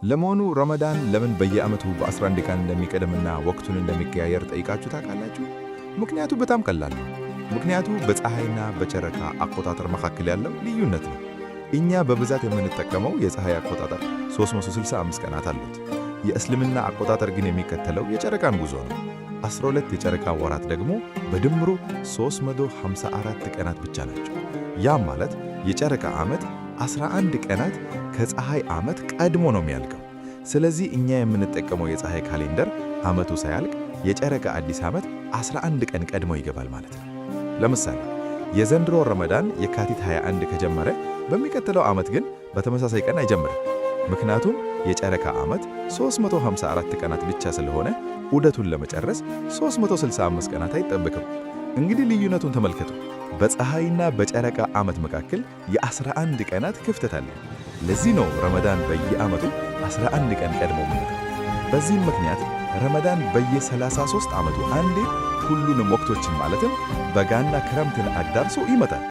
ለመሆኑ ረመዳን ለምን በየዓመቱ በ11 ቀን እንደሚቀደምና ወቅቱን እንደሚቀያየር ጠይቃችሁ ታውቃላችሁ? ምክንያቱ በጣም ቀላል ነው። ምክንያቱ በፀሐይና በጨረቃ አቆጣጠር መካከል ያለው ልዩነት ነው። እኛ በብዛት የምንጠቀመው የፀሐይ አቆጣጠር 365 ቀናት አሉት። የእስልምና አቆጣጠር ግን የሚከተለው የጨረቃን ጉዞ ነው። 12 የጨረቃ ወራት ደግሞ በድምሩ 354 ቀናት ብቻ ናቸው። ያም ማለት የጨረቃ ዓመት 11 ቀናት ከፀሐይ ዓመት ቀድሞ ነው የሚያልቀው። ስለዚህ እኛ የምንጠቀመው የፀሐይ ካሌንደር ዓመቱ ሳያልቅ የጨረቃ አዲስ ዓመት 11 ቀን ቀድሞ ይገባል ማለት ነው። ለምሳሌ የዘንድሮ ረመዳን የካቲት 21 ከጀመረ በሚቀጥለው ዓመት ግን በተመሳሳይ ቀን አይጀምርም። ምክንያቱም የጨረቃ ዓመት 354 ቀናት ብቻ ስለሆነ ዑደቱን ለመጨረስ 365 ቀናት አይጠብቅም። እንግዲህ ልዩነቱን ተመልከቱ። በፀሐይና በጨረቃ ዓመት መካከል የ11 ቀናት ክፍተት አለ። ለዚህ ነው ረመዳን በየዓመቱ 11 ቀን ቀድሞ የሚመጣው። በዚህም ምክንያት ረመዳን በየ33 ዓመቱ አንዴ ሁሉንም ወቅቶችን ማለትም በጋና ክረምትን አዳርሶ ይመጣል።